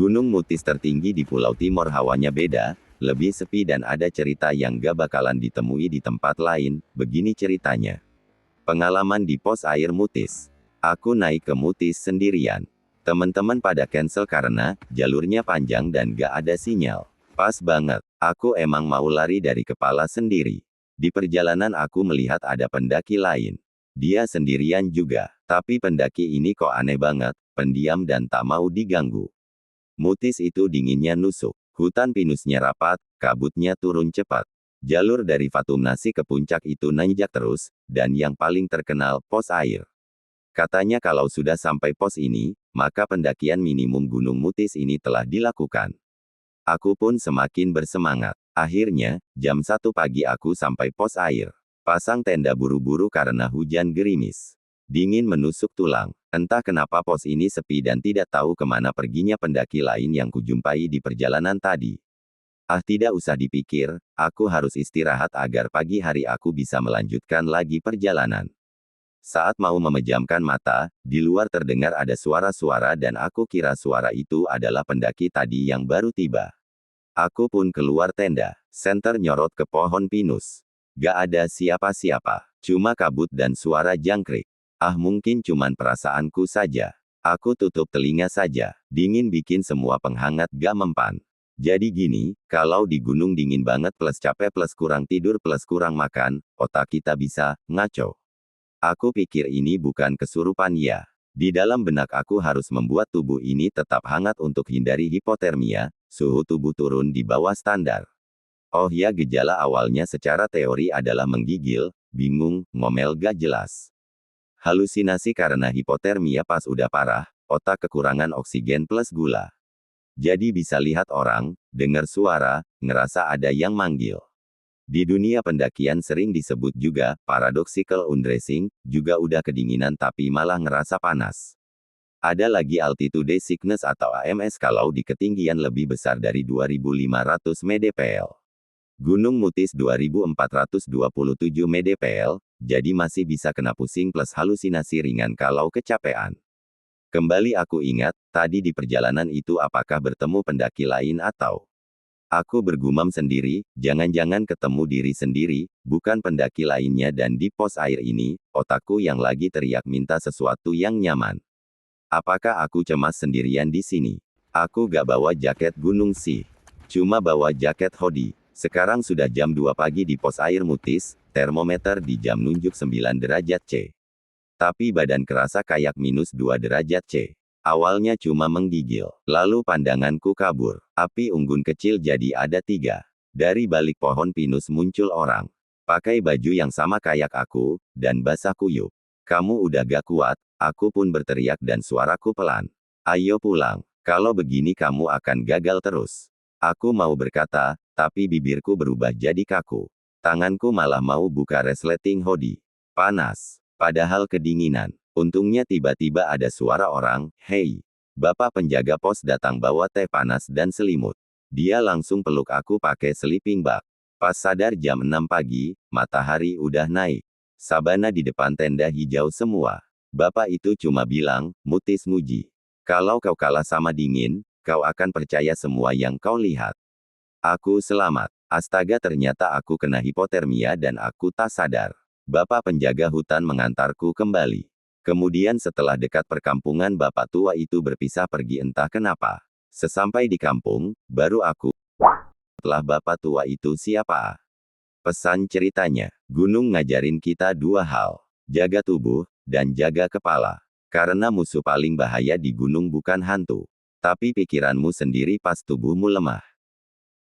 Gunung Mutis tertinggi di Pulau Timor hawanya beda, lebih sepi dan ada cerita yang gak bakalan ditemui di tempat lain, begini ceritanya. Pengalaman di pos air Mutis. Aku naik ke Mutis sendirian. Teman-teman pada cancel karena jalurnya panjang dan gak ada sinyal. Pas banget, aku emang mau lari dari kepala sendiri. Di perjalanan aku melihat ada pendaki lain. Dia sendirian juga, tapi pendaki ini kok aneh banget, pendiam dan tak mau diganggu. Mutis itu dinginnya nusuk, hutan pinusnya rapat, kabutnya turun cepat. Jalur dari Fatumnasi ke puncak itu nanjak terus, dan yang paling terkenal, pos air. Katanya kalau sudah sampai pos ini, maka pendakian minimum Gunung Mutis ini telah dilakukan. Aku pun semakin bersemangat. Akhirnya, jam 1 pagi aku sampai pos air. Pasang tenda buru-buru karena hujan gerimis. Dingin menusuk tulang. Entah kenapa pos ini sepi dan tidak tahu kemana perginya pendaki lain yang kujumpai di perjalanan tadi. Tidak usah dipikir, aku harus istirahat agar pagi hari aku bisa melanjutkan lagi perjalanan. Saat mau memejamkan mata, di luar terdengar ada suara-suara dan aku kira suara itu adalah pendaki tadi yang baru tiba. Aku pun keluar tenda, senter nyorot ke pohon pinus. Gak ada siapa-siapa, cuma kabut dan suara jangkrik. Mungkin cuman perasaanku saja. Aku tutup telinga saja. Dingin bikin semua penghangat gak mempan. Jadi gini, kalau di gunung dingin banget plus capek plus kurang tidur plus kurang makan, otak kita bisa ngaco. Aku pikir ini bukan kesurupan ya. Di dalam benak aku harus membuat tubuh ini tetap hangat untuk hindari hipotermia, suhu tubuh turun di bawah standar. Oh ya, gejala awalnya secara teori adalah menggigil, bingung, ngomel gak jelas. Halusinasi karena hipotermia pas udah parah, otak kekurangan oksigen plus gula. Jadi bisa lihat orang, dengar suara, ngerasa ada yang manggil. Di dunia pendakian sering disebut juga, paradoxical undressing, juga udah kedinginan tapi malah ngerasa panas. Ada lagi altitude sickness atau AMS kalau di ketinggian lebih besar dari 2500 mdpl. Gunung Mutis 2427 mdpl, jadi masih bisa kena pusing plus halusinasi ringan kalau kecapean. Kembali aku ingat, tadi di perjalanan itu apakah bertemu pendaki lain atau... Aku bergumam sendiri, jangan-jangan ketemu diri sendiri, bukan pendaki lainnya dan di pos air ini, otakku yang lagi teriak minta sesuatu yang nyaman. Apakah aku cemas sendirian di sini? Aku gak bawa jaket gunung sih. Cuma bawa jaket hoodie. Sekarang sudah jam 2 pagi di pos air Mutis, termometer di jam nunjuk 9 derajat C. Tapi badan kerasa kayak minus 2 derajat C. Awalnya cuma menggigil, lalu pandanganku kabur. Api unggun kecil jadi ada 3. Dari balik pohon pinus muncul orang. Pakai baju yang sama kayak aku, dan basah kuyup. Kamu udah gak kuat, aku pun berteriak dan suaraku pelan. Ayo pulang, kalau begini kamu akan gagal terus. Aku mau berkata, tapi bibirku berubah jadi kaku. Tanganku malah mau buka resleting hoodie. Panas, padahal kedinginan. Untungnya tiba-tiba ada suara orang, "Hei, Bapak penjaga pos datang bawa teh panas dan selimut." Dia langsung peluk aku pakai sleeping bag. Pas sadar jam 6 pagi, matahari udah naik. Sabana di depan tenda hijau semua. Bapak itu cuma bilang, "Mutis Muji. Kalau kau kalah sama dingin, kau akan percaya semua yang kau lihat." Aku selamat. Astaga, ternyata aku kena hipotermia dan aku tak sadar. Bapak penjaga hutan mengantarku kembali. Kemudian setelah dekat perkampungan bapak tua itu berpisah pergi entah kenapa. Sesampai di kampung, baru aku. Setelah bapak tua itu siapa? Pesan ceritanya, gunung ngajarin kita 2 hal. Jaga tubuh, dan jaga kepala. Karena musuh paling bahaya di gunung bukan hantu. Tapi pikiranmu sendiri pas tubuhmu lemah.